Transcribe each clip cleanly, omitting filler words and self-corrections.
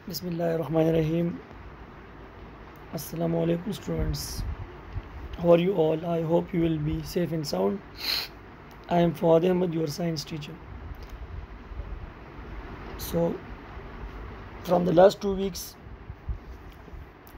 Bismillahirrahmanirrahim. Assalamu alaikum students. How are you all? I hope you will be safe and sound. I am Fawad Ahmed, your science teacher. So, from the last 2 weeks,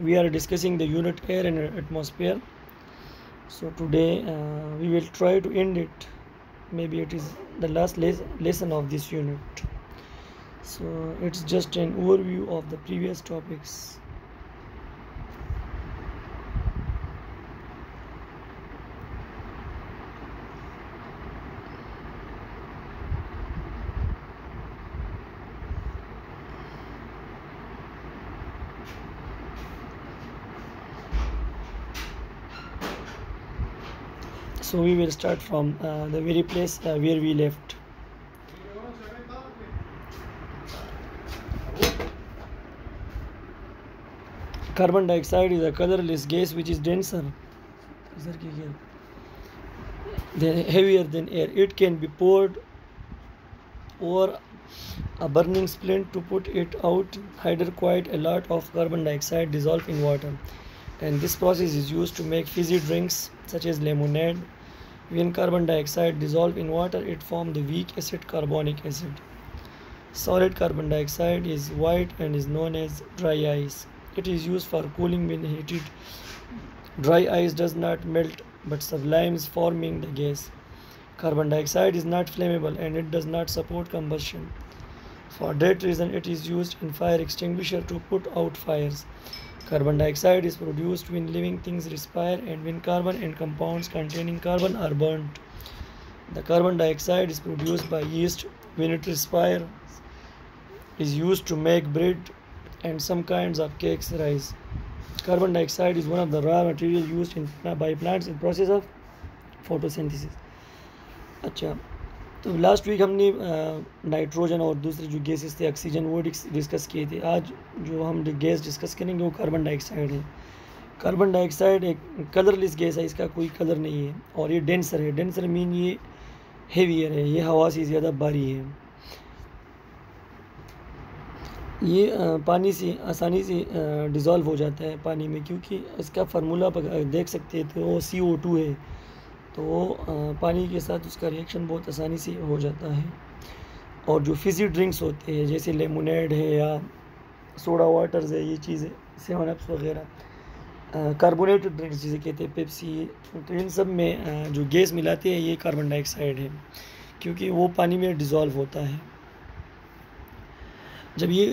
we are discussing the unit air and atmosphere. So today we will try to end it. Maybe it is the last lesson of this unit. So it's just an overview of the previous topics. So we will start from the very place where we left. Carbon dioxide is a colorless gas which is denser, heavier than air. It can be poured over a burning splint to put it out. Hydro quite a lot of carbon dioxide dissolved in water, and this process is used to make fizzy drinks such as lemonade. When carbon dioxide dissolves in water, it forms the weak acid carbonic acid. Solid carbon dioxide is white and is known as dry ice. It is used for cooling when heated. Dry ice does not melt but sublimes, forming the gas. Carbon dioxide is not flammable and it does not support combustion. For that reason, it is used in fire extinguisher to put out fires. Carbon dioxide is produced when living things respire and when carbon and compounds containing carbon are burnt. The carbon dioxide is produced by yeast when it respires, is used to make bread and some kinds of cakes rise. Carbon dioxide is one of the raw materials used by plants in process of photosynthesis. अच्छा, तो last week हमने nitrogen और दूसरे जो gases थे oxygen वो discuss किए थे. आज जो हम गैस डिस्कस करेंगे वो कार्बन डाइऑक्साइड है. कार्बन डाइऑक्साइड एक कलरलेस गैस है, इसका कोई कलर नहीं है और ये डेंसर है. डेंसर मीन ये हेवियर है, ये हवा से ज़्यादा भारी है. ये पानी से आसानी से डिज़ोल्व हो जाता है पानी में, क्योंकि इसका फार्मूला देख सकते हैं तो वो CO2 है, तो पानी के साथ उसका रिएक्शन बहुत आसानी से हो जाता है. और जो फिज़ी ड्रिंक्स होते हैं जैसे लेमोनेड है या सोडा वाटर्स है, ये चीज़ें 7 अप्स वगैरह, कार्बोनेटेड ड्रिंक्स जिसे कहते हैं पेप्सी, तो इन सब में जो गैस मिलाते हैं ये कार्बन डाइऑक्साइड है, क्योंकि वो पानी में डिज़ोल्व होता है. जब ये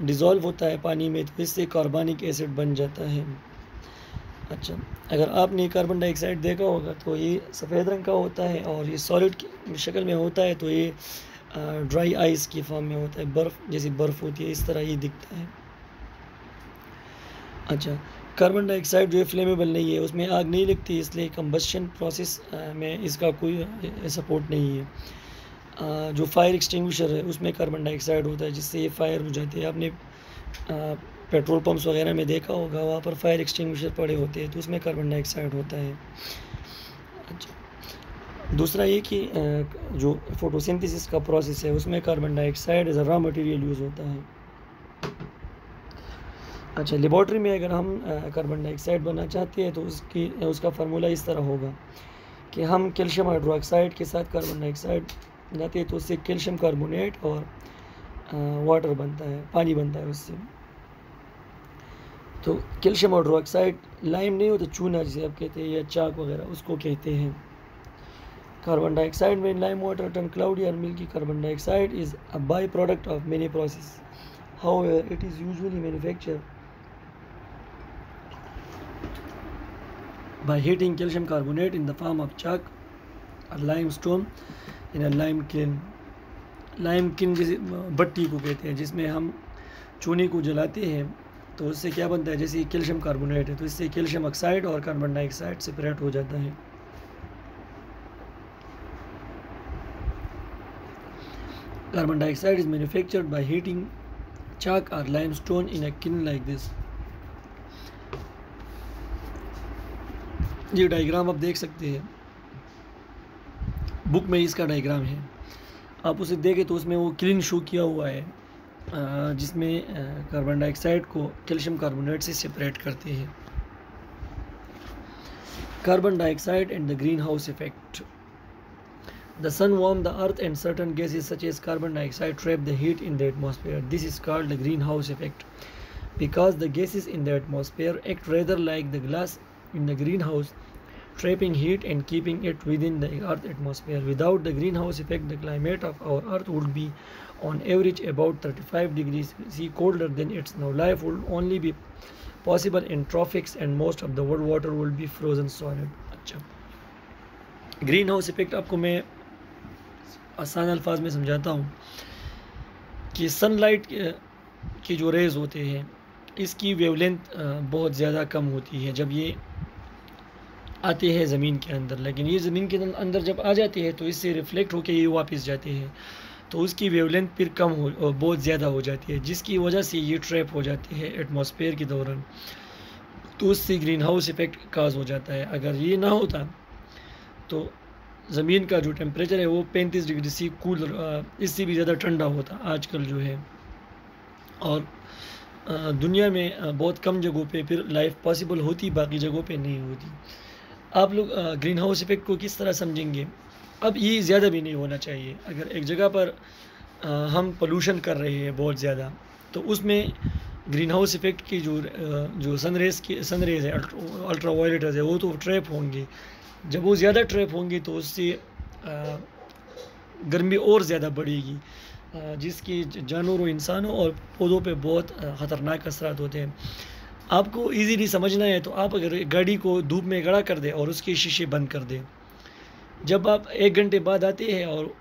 डिज़ोल्व होता है पानी में तो इससे कार्बनिक एसिड बन जाता है. अच्छा, अगर आपने कार्बन डाइऑक्साइड देखा होगा तो ये सफ़ेद रंग का होता है और ये सॉलिड की शक्ल में होता है, तो ये ड्राई आइस की फॉर्म में होता है, बर्फ़ जैसी बर्फ़ होती है इस तरह ये दिखता है. अच्छा, कार्बन डाइऑक्साइड जो है फ्लेमेबल नहीं है, उसमें आग नहीं लगती, इसलिए कंबस्शन प्रोसेस में इसका कोई सपोर्ट नहीं है. जो फायर एक्सटिंग्विशर है उसमें कार्बन डाइऑक्साइड होता है जिससे ये फायर हो जाती है. आपने पेट्रोल पंप्स वगैरह में देखा होगा, वहाँ पर फायर एक्सटिंग्विशर पड़े होते हैं तो उसमें कार्बन डाइऑक्साइड होता है. अच्छा, दूसरा ये कि जो फोटोसिंथेसिस का प्रोसेस है उसमें carbon dioxide as a raw material use होता है. अच्छा, लेबॉर्ट्री में अगर हम कार्बन डाइऑक्साइड बनना चाहते हैं तो उसका फार्मूला इस तरह होगा कि हम कैल्शियम हाइड्रोक्साइड के साथ कार्बन डाइऑक्साइड जाते हैं तो उससे कैल्शियम कार्बोनेट और वाटर बनता है, पानी बनता है उससे. तो कैल्शियम हाइड्रोक्साइड लाइम नहीं होता, चूना जिसे आप कहते हैं या चाक वगैरह, उसको कहते हैं. कार्बन डाइऑक्साइड में लाइम वाटर टर्न क्लाउडी और milky. Carbon dioxide is a by product of many process. However it is usually manufactured by heating calcium carbonate in the form of chalk or limestone in a lime kiln. Lime किन जैसे भट्टी को कहते हैं, जिसमें हम चूने को जलाते हैं तो उससे क्या बनता है, जैसे कैल्शियम कार्बोनेट है तो इससे कैल्शियम ऑक्साइड और कार्बन डाइऑक्साइड सेपरेट हो जाता है. Carbon dioxide is manufactured by heating chalk or limestone in a kiln like this. ये डायग्राम आप देख सकते हैं, बुक में इसका डायग्राम है, आप उसे देखें तो उसमें वो क्लीन शो किया हुआ है. जिसमें कार्बन डाइऑक्साइड को कैल्शियम कार्बोनेट से सेपरेट करते हैं। Carbon dioxide and the green house effect. The sun warms the earth and certain gases such as carbon dioxide trap the heat in the atmosphere. This is called the greenhouse effect. Because the gases in the atmosphere act rather like the glass in the greenhouse, trapping heat and keeping it within the earth atmosphere. Without the greenhouse effect, the climate of our earth would be on average about 35 degrees C colder than it's now. Life would only be possible in tropics and most of the world water will be frozen solid. अच्छा, green house effect आपको मैं आसान अल्फाज में समझाता हूँ कि sunlight की जो रेज़ होते हैं इसकी वेवलेंथ बहुत ज़्यादा कम होती है जब ये आते हैं ज़मीन के अंदर, लेकिन ये ज़मीन के अंदर जब आ जाते हैं तो इससे रिफ्लेक्ट होकर ये वापस जाते हैं, तो उसकी वेवलेंथ फिर कम हो बहुत ज़्यादा हो जाती है, जिसकी वजह से ये ट्रैप हो जाती है एटमॉस्फेयर के दौरान, तो उससे ग्रीन हाउस इफेक्ट काज हो जाता है। अगर ये ना होता तो ज़मीन का जो टेम्परेचर है वो 35 डिग्री सी कूल, इससे भी ज़्यादा ठंडा होता आजकल जो है, और दुनिया में बहुत कम जगहों पे फिर लाइफ पॉसिबल होती, बाकी जगहों पे नहीं होती। आप लोग ग्रीन हाउस इफेक्ट को किस तरह समझेंगे? अब ये ज़्यादा भी नहीं होना चाहिए। अगर एक जगह पर हम पोल्यूशन कर रहे हैं बहुत ज़्यादा, तो उसमें ग्रीन हाउस इफेक्ट की जो सनरेज़ है, अल्ट्रा वायलेट है, वो तो ट्रैप होंगे। जब वो ज़्यादा ट्रैप होंगे तो उससे गर्मी और ज़्यादा बढ़ेगी, जिसकी जानवरों, इंसानों और पौधों पे बहुत ख़तरनाक असरात होते हैं। आपको इजीली समझना है तो आप अगर गाड़ी को धूप में खड़ा कर दें और उसके शीशे बंद कर दें, जब आप 1 घंटे बाद आते हैं और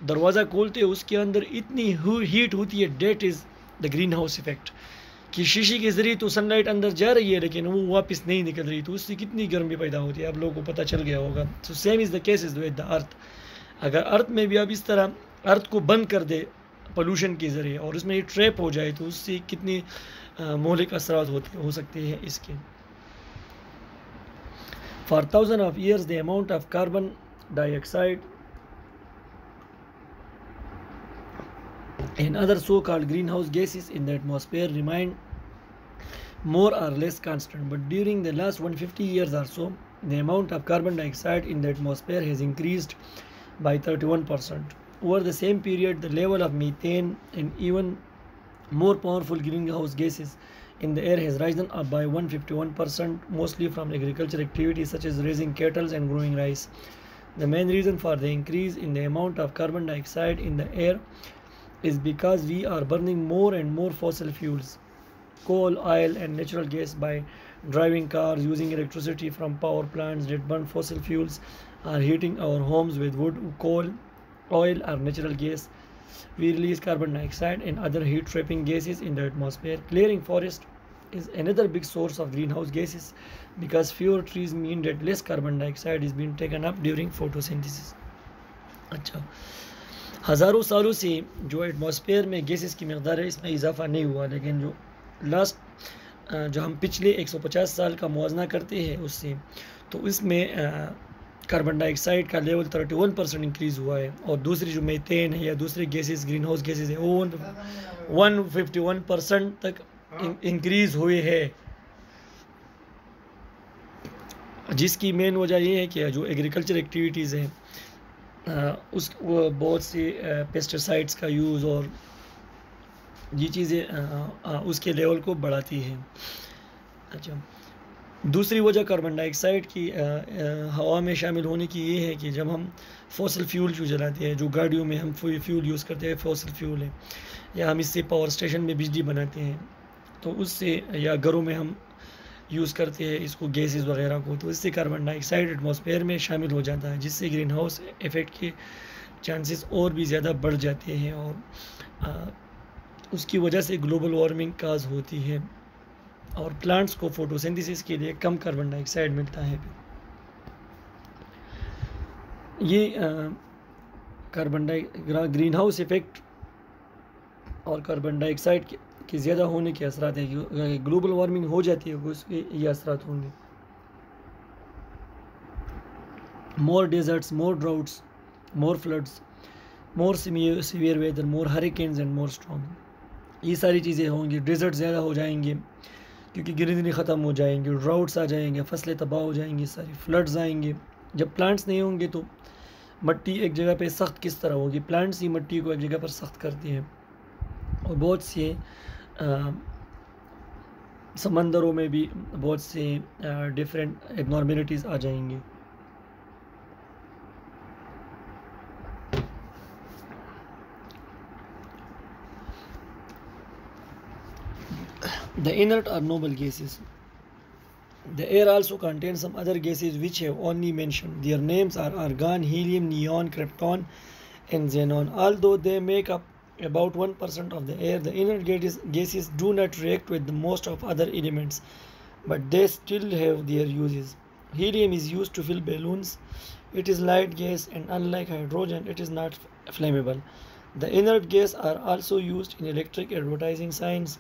दरवाज़ा खोलते हैं, उसके अंदर इतनी हीट होती है, that is the green house effect, कि शीशे के ज़रिए तो सनलाइट अंदर जा रही है लेकिन वो वापस नहीं निकल रही, तो उससे कितनी गर्मी पैदा होती है आप लोगों को पता चल गया होगा। So same is the case is with the earth. अगर अर्थ में भी आप इस तरह अर्थ को बंद कर दे पोल्यूशन के ज़रिए और उसमें ये ट्रैप हो जाए, तो उससे कितनी मौलिक असरात हो सकते हैं इसके। For thousand of years the amount of carbon dioxide and other so-called greenhouse gases in the atmosphere remain more or less constant, but during the last 150 years or so, the amount of carbon dioxide in the atmosphere has increased by 31%. Over the same period, the level of methane and even more powerful greenhouse gases in the air has risen up by 151%, mostly from agricultural activities such as raising cattle and growing rice. The main reason for the increase in the amount of carbon dioxide in the air is because we are burning more and more fossil fuels, coal, oil and natural gas by driving cars, using electricity from power plants that burn fossil fuels, or heating our homes with wood, coal, oil or natural gas. We release carbon dioxide and other heat trapping gases in the atmosphere. Clearing forest is another big source of greenhouse gases because fewer trees mean that less carbon dioxide is being taken up during photosynthesis. अच्छा, हज़ारों सालों से जो atmosphere में gases की मकदार है इसमें इजाफा नहीं हुआ, लेकिन जो हम पिछले 150 साल का मुआवजा करते हैं उससे, तो इसमें कार्बन डाइऑक्साइड का लेवल 31% इंक्रीज़ हुआ है, और दूसरी जो मीथेन है या दूसरे गैसेस ग्रीन हाउस गैसेस है वो 151% तक इंक्रीज़ हुए हैं, जिसकी मेन वजह ये है कि जो एग्रीकल्चर एक्टिविटीज़ हैं बहुत से पेस्टिसाइड्स का यूज़ और ये चीज़ें उसके लेवल को बढ़ाती हैं। अच्छा, दूसरी वजह कार्बन डाइऑक्साइड की हवा में शामिल होने की ये है कि जब हम फॉसिल फ्यूल जो जलाते हैं, जो गाड़ियों में हम फ्यूल यूज़ करते हैं फॉसिल फ्यूल है, या हम इससे पावर स्टेशन में बिजली बनाते हैं, तो उससे, या घरों में हम यूज़ करते हैं इसको गैसेस वगैरह को, तो इससे कार्बन डाइऑक्साइड एटमॉस्फेयर में शामिल हो जाता है, जिससे ग्रीन हाउस इफ़ेक्ट के चांसेस और भी ज़्यादा बढ़ जाते हैं, और उसकी वजह से ग्लोबल वार्मिंग काज होती है, और प्लांट्स को फोटोसिंथेसिस के लिए कम कार्बन डाइऑक्साइड मिलता है। ये ग्रीन हाउस इफ़ेक्ट और कार्बन डाइऑक्साइड के ज़्यादा होने के असरात है कि ग्लोबल वार्मिंग हो जाती है उसके ये असरात होंगे। More deserts, more droughts, more floods, more severe weather, more hurricanes and more storm. ये सारी चीज़ें होंगी। डेजर्ट ज़्यादा हो जाएंगे क्योंकि ग्रीनरी ख़त्म हो जाएंगे, ड्राउट्स आ जाएंगे, फसलें तबाह हो जाएंगी, सारी फ्लड्स आएंगे। जब प्लांट्स नहीं होंगे तो मिट्टी एक जगह पे सख्त किस तरह होगी? प्लांट्स ही मिट्टी को एक जगह पर सख्त करती हैं। और बहुत से समंदरों में भी बहुत से डिफरेंट एबनॉर्मेलिटीज़ आ जाएंगी। The inert or noble gases. The air also contains some other gases which have only mentioned. Their names are argon, helium, neon, krypton, and xenon. Although they make up about 1% of the air, the inert gases do not react with the most of other elements, but they still have their uses. Helium is used to fill balloons. It is light gas, and unlike hydrogen, it is not flammable. The inert gases are also used in electric advertising signs.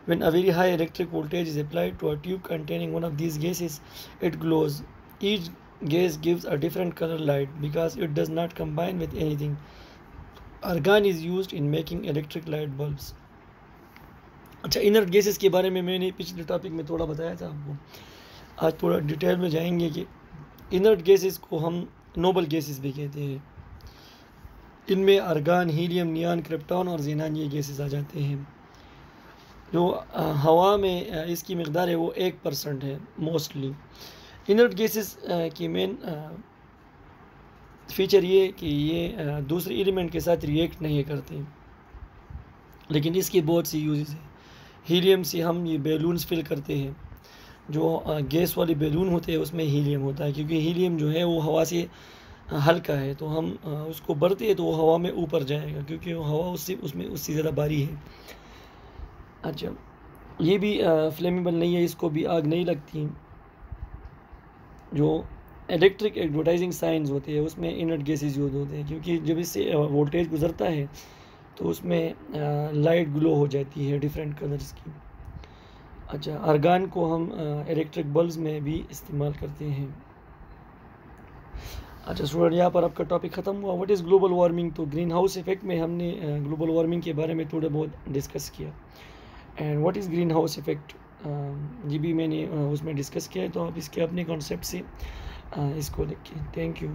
When a very high electric voltage is applied to a tube containing one of these gases, it glows. Each gas gives a different color light because it does not combine with anything. Argon is used in making electric light bulbs. अच्छा, inert gases के बारे में मैंने पिछले topic में थोड़ा बताया था आपको। आज थोड़ा डिटेल में जाएंगे कि इनर्ट गैसेस को हम नोबल गैसेस भी कहते हैं। इनमें आर्गन, हीलियम, नियॉन, क्रिप्टॉन और ज़ेनॉन ये गैसेस आ जाते हैं। जो हवा में इसकी मकदार है वो 1% है मोस्टली। इनर्ट गैसेस की मेन फीचर ये कि ये दूसरे एलिमेंट के साथ रिएक्ट नहीं करते, लेकिन इसकी बहुत सी यूजेस हैं। हीलियम से हम ये बैलून्स फिल करते हैं। जो गैस वाली बैलून होते हैं उसमें हीलियम होता है, क्योंकि हीलियम जो है वो हवा से हल्का है, तो हम उसको भरते हैं तो वो हवा में ऊपर जाएगा, क्योंकि वो हवा उससे ज़्यादा भारी है। अच्छा, ये भी फ्लेमेबल नहीं है, इसको भी आग नहीं लगती। जो इलेक्ट्रिक एडवर्टाइजिंग साइंस होते हैं उसमें इनर्ट गैसेस यूज होते हैं, क्योंकि जब इससे वोल्टेज गुजरता है तो उसमें लाइट ग्लो हो जाती है डिफरेंट कलर्स की। अच्छा, आर्गन को हम इलेक्ट्रिक बल्ब्स में भी इस्तेमाल करते हैं। अच्छा स्टूडेंट, यहाँ पर आपका टॉपिक ख़त्म हुआ। What is global warming? तो ग्रीन हाउस इफेक्ट में हमने ग्लोबल वार्मिंग के बारे में थोड़ा बहुत डिस्कस किया। And what is green house effect, ये भी मैंने उसमें डिस्कस किया है, तो आप इसके अपने कॉन्सेप्ट से इसको लिखिए। Thank you.